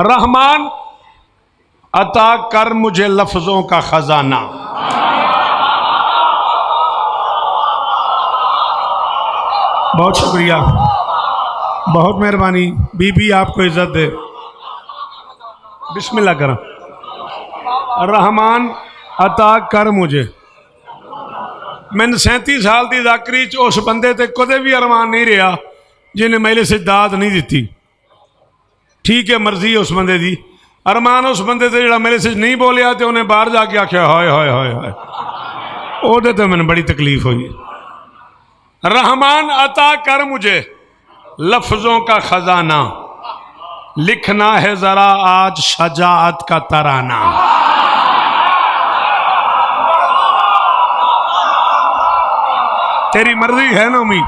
रहमान अता कर मुझे लफ्जों का खजाना। बहुत शुक्रिया, बहुत मेहरबानी। बीबी आपको इज्जत दे। बिस्मिल्लाह करा। रहमान अता कर मुझे। मैंने 37 साल की जाकरी च उस बंदे ते कदे भी अरमान नहीं रहा जिन्हें मेरे से दाद नहीं दी। ठीक है, मर्जी है उस बंदे की। अरमान उस बंदे से जो मेरे से नहीं बोलिया तो उन्हें बाहर जाके आख्या हाय हाय हाय हाय, ओदे तो मैंने बड़ी तकलीफ हुई। रहमान अता कर मुझे लफ्जों का खजाना, लिखना है जरा आज शजाअत का तराना। तेरी मर्जी है ना उम्मीद,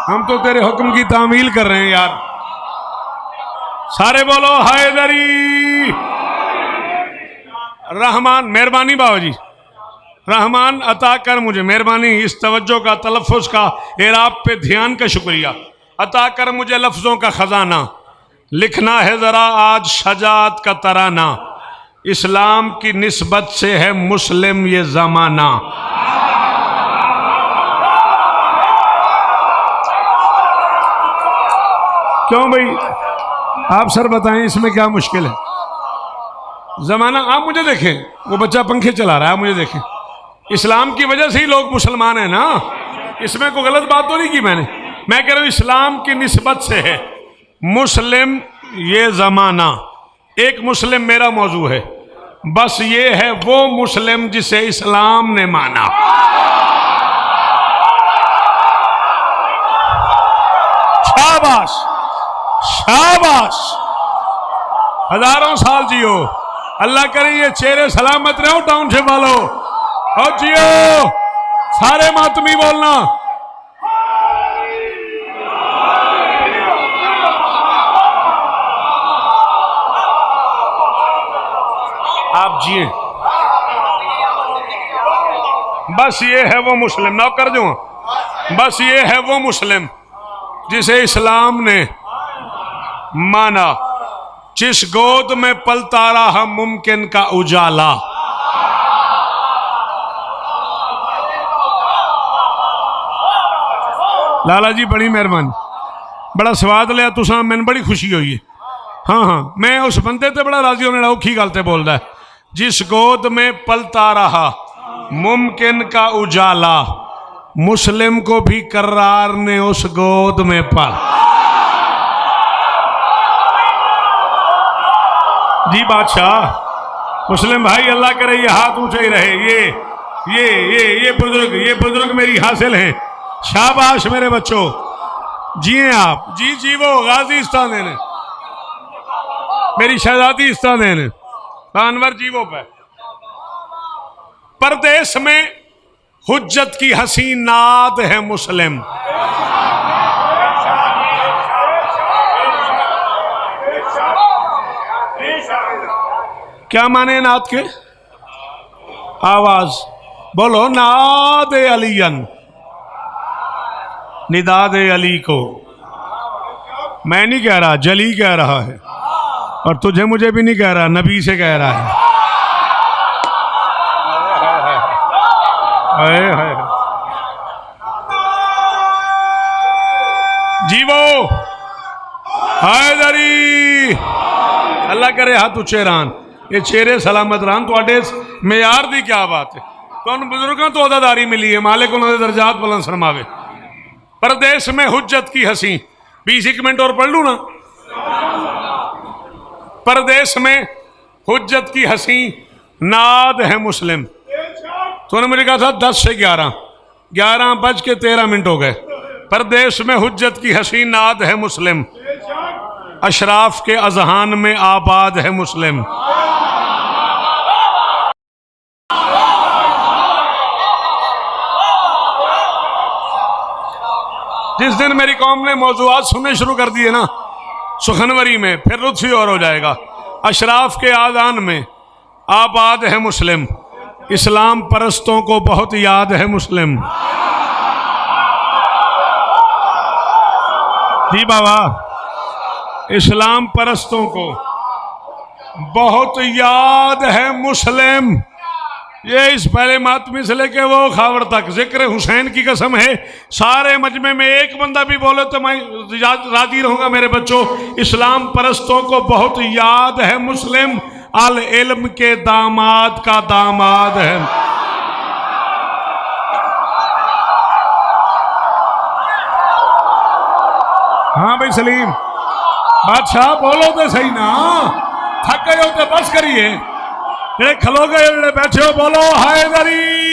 हम तो तेरे हुक्म की तामील कर रहे हैं यार। सारे बोलो हैदरी। रहमान, मेहरबानी बाबा जी। रहमान अता कर मुझे, मेहरबानी, इस तवज्जो का, तलफ़ुज़ का, एराब पे ध्यान का शुक्रिया। अता कर मुझे लफ्ज़ों का ख़जाना, लिखना है ज़रा आज शजाअत का तराना। इस्लाम की निस्बत से है मुस्लिम ये ज़माना। क्यों भाई, आप सर बताएं इसमें क्या मुश्किल है? ज़माना, आप मुझे देखें, वो बच्चा पंखे चला रहा है, आप मुझे देखें। इस्लाम की वजह से ही लोग मुसलमान हैं ना, इसमें कोई गलत बात तो नहीं की मैंने। मैं कह रहा हूँ इस्लाम की निस्बत से है मुस्लिम ये ज़माना। एक मुस्लिम मेरा मौजू है, बस ये है वो मुस्लिम जिसे इस्लाम ने माना। शाबाश शाबाश, हजारों साल जियो, अल्लाह करे ये चेहरे सलामत रहो टाउनशिप वालों। और जियो, सारे मातमी बोलना। आप जिए, बस ये है वो मुस्लिम, नौकर जो, बस ये है वो मुस्लिम जिसे इस्लाम ने माना, जिस गोद में पलता रहा मुमकिन का उजाला। लाला जी बड़ी मेहरबानी, बड़ा स्वाद लिया तुसा, मैंने बड़ी खुशी हुई है। हाँ हाँ, मैं उस बंदे ते बड़ा राजी होने औखी गल ते बोलदा है। जिस गोद में पलता रहा मुमकिन का उजाला, मुस्लिम को भी कर्रार ने उस गोद में पाल। जी बादशाह, मुस्लिम भाई अल्लाह करे ये हाथ ऊंचे ही रहे। ये बुजुर्ग मेरी हासिल हैं। शाबाश मेरे बच्चों, जिए आप, जी जीवो, गाजी इस्तान देने, मेरी शहजादी इस्तान देने, अनवर जीवो पे। परदेश में हुज्जत की हसीन नात है मुस्लिम। क्या माने नात के? आवाज बोलो, नाद अलियन, निदाद अली को। मैं नहीं कह रहा, जली कह रहा है, और तुझे मुझे भी नहीं कह रहा, नबी से कह रहा है। जीवो हैदरी, अल्लाह करे हाथ उच्चे रहन, ये चेहरे सलामत रहन। तुहाडे मेयार दी क्या बात है, तुहानू बुजुर्गों तो अदादारी मिली है, मालिक उन्होंने दर्जात बुलंद फरमावे। परदेश में हुज्जत की हसी, 20 मिनट और पढ़ लू ना। परदेश में हुज्जत की हसी नाद है मुस्लिम। तूने मुझे कहा था 10 से 11, 11:13 हो गए। परदेश में हुज्जत की हसी नाद है मुस्लिम, अशराफ के अजहान में आबाद है मुस्लिम। जिस दिन मेरी कौम ने मौजूआत सुनने शुरू कर दिए ना सुखनवरी में, फिर लुत्फ ही और हो जाएगा। अशराफ के आदान में आबाद है मुस्लिम, इस्लाम परस्तों को बहुत याद है मुस्लिम। जी बाबा, इस्लाम परस्तों को बहुत याद है मुस्लिम। ये इस पहले मातमी से लेके वो खावर तक जिक्र हुसैन की कसम है। सारे मजमे में एक बंदा भी बोले तो मैं राजी रहूंगा। मेरे बच्चों, इस्लाम परस्तों को बहुत याद है मुस्लिम, अल इल्म के दामाद का दामाद है। हाँ भाई सलीम बादशाह बोलो तो सही ना, थक गए हो तो बस करिए। जेड़े खलो गए जेड़े बैठे हो बोलो हैदरी।